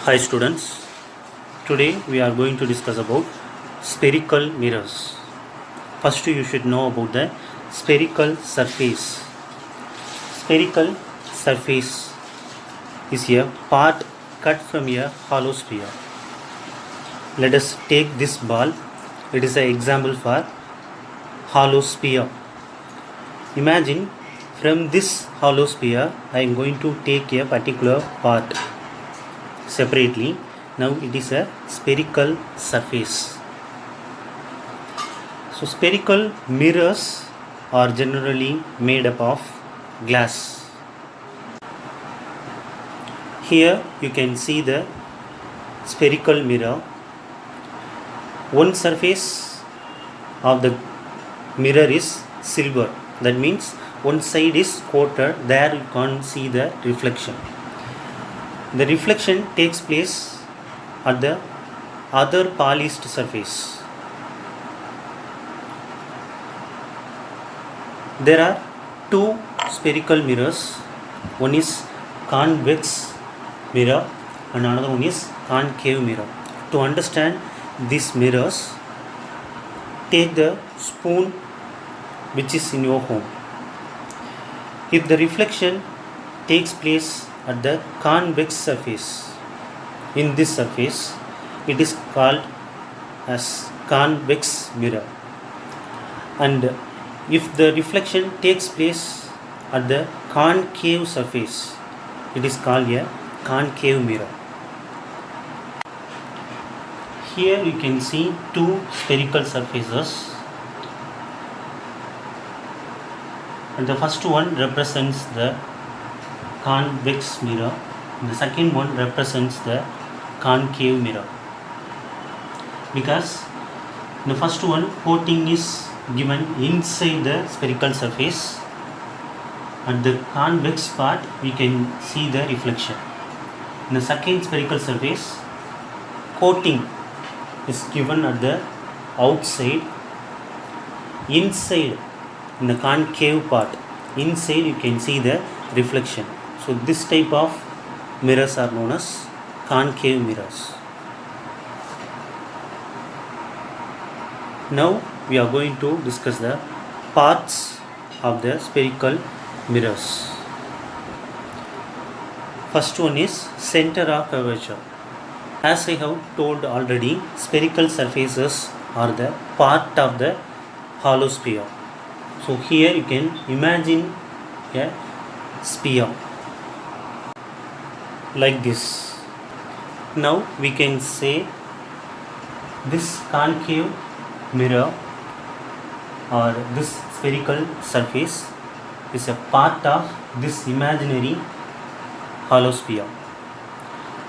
Hi students, today we are going to discuss about spherical mirrors. First you should know about the spherical surface. Spherical surface is a part cut from a hollow sphere. Let us take this ball. It is an example for hollow sphere. Imagine from this hollow sphere I am going to take a particular part separately. Now it is a spherical surface. So spherical mirrors are generally made up of glass. Here you can see the spherical mirror. One surface of the mirror is silver. That means one side is coated, there you can't see the reflection. The reflection takes place at the other polished surface. There are two spherical mirrors. One is convex mirror and another one is concave mirror. To understand these mirrors, take the spoon which is in your home. If the reflection takes place at the convex surface, in this surface, it is called as convex mirror. And if the reflection takes place at the concave surface, it is called a concave mirror. Here you can see two spherical surfaces, and the first one represents the convex mirror, and the second one represents the concave mirror. Because the first one coating is given inside the spherical surface, at the convex part we can see the reflection. In the second spherical surface, coating is given at the outside. Inside, in the concave part, inside you can see the reflection. So this type of mirrors are known as concave mirrors. Now we are going to discuss the parts of the spherical mirrors. First one is center of curvature. As I have told already, spherical surfaces are the part of the hollow sphere. So here you can imagine a sphere like this. Now we can say this concave mirror or this spherical surface is a part of this imaginary hollow sphere.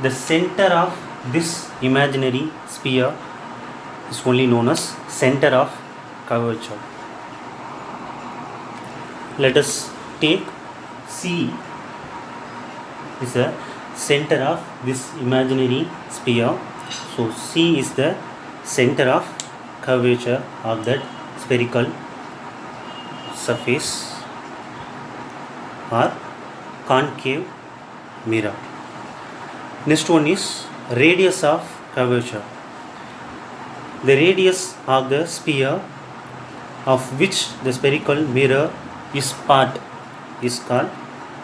The center of this imaginary sphere is only known as center of curvature. Let us take C is the center of this imaginary sphere. So C is the center of curvature of that spherical surface or concave mirror. Next one is radius of curvature. The radius of the sphere of which the spherical mirror is part is called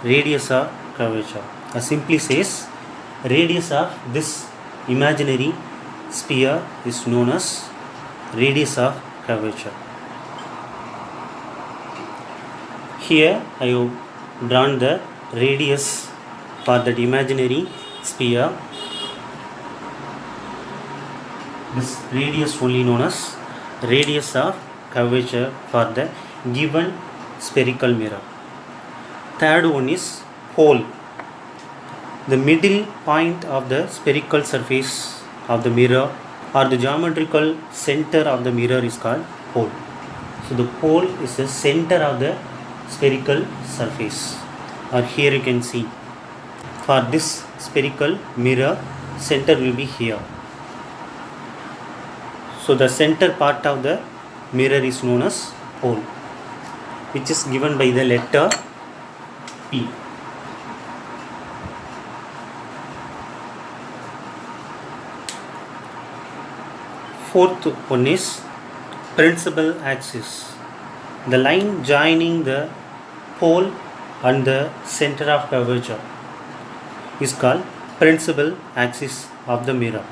radius of curvature. As simply says, radius of this imaginary sphere is known as radius of curvature. Here I have drawn the radius for that imaginary sphere. This radius only known as radius of curvature for the given spherical mirror. Third one is pole. The middle point of the spherical surface of the mirror or the geometrical center of the mirror is called pole. So the pole is the center of the spherical surface. Or here you can see, for this spherical mirror, center will be here. So the center part of the mirror is known as pole, which is given by the letter P. Fourth one is principal axis. The line joining the pole and the center of curvature is called principal axis of the mirror.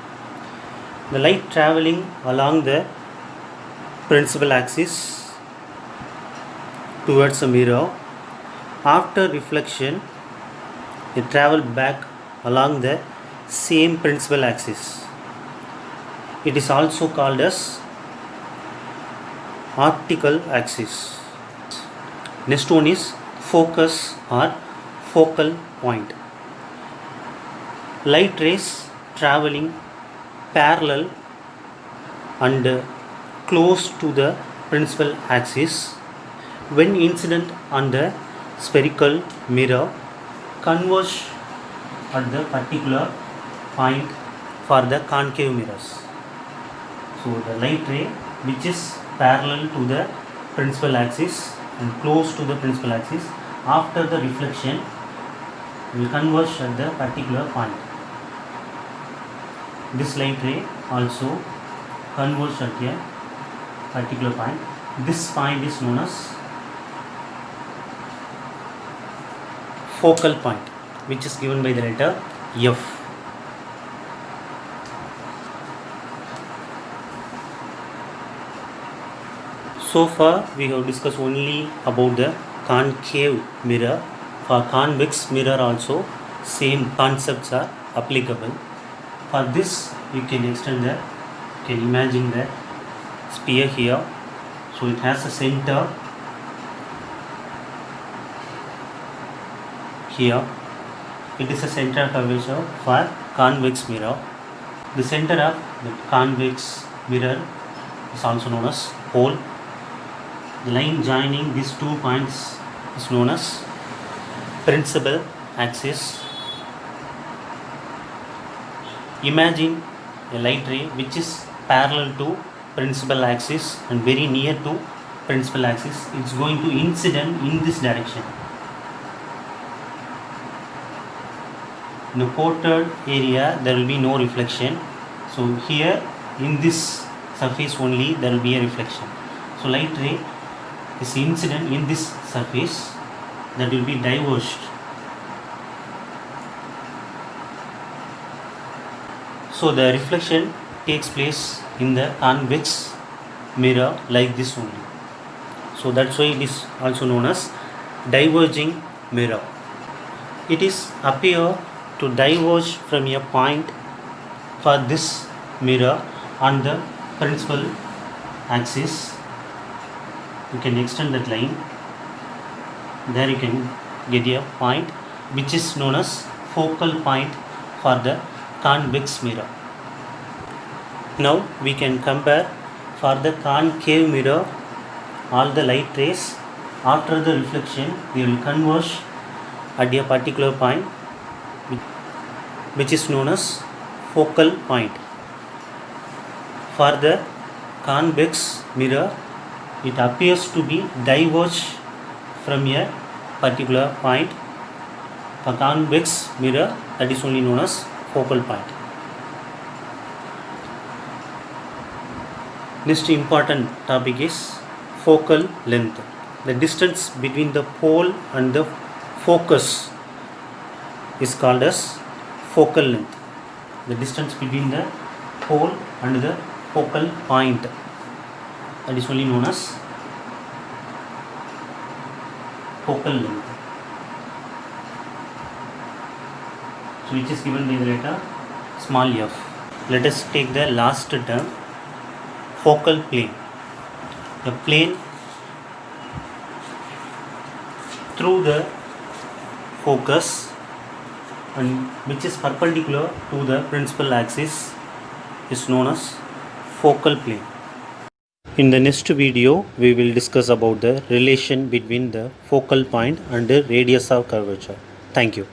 The light traveling along the principal axis towards the mirror, after reflection it travel back along the same principal axis. It is also called as optical axis. Next one is focus or focal point. Light rays traveling parallel and close to the principal axis, when incident on the spherical mirror, converge at the particular point for the concave mirrors. So the light ray which is parallel to the principal axis and close to the principal axis, after the reflection will converge at the particular point. This light ray also converge at a particular point. This point is known as focal point, which is given by the letter F. So far we have discussed only about the concave mirror. For convex mirror also same concepts are applicable. For this you can imagine the sphere here. So it has a center here. It is a center of curvature for convex mirror. The center of the convex mirror is also known as pole. The line joining these 2 points is known as principal axis. Imagine a light ray which is parallel to principal axis and very near to principal axis. It's going to incident in this direction. In the coated area there will be no reflection. So here in this surface only there will be a reflection. So light ray is incident in this surface, that will be diverged. So the reflection takes place in the convex mirror like this only. So that's why it is also known as diverging mirror. It is appear to diverge from a point for this mirror on the principal axis. You can extend that line. There you can get a point which is known as focal point for the convex mirror. Now we can compare for the concave mirror. All the light rays after the reflection they will converge at a particular point which is known as focal point. For the convex mirror it appears to be diverged from a particular point. For convex mirror that is only known as focal point. Next important topic is focal length. The distance between the pole and the focus is called as focal length. The distance between the pole and the focal point, that is only known as focal length. So which is given by the letter small f. Let us take the last term, focal plane. The plane through the focus and which is perpendicular to the principal axis is known as focal plane. In the next video we will discuss about the relation between the focal point and the radius of curvature. Thank you.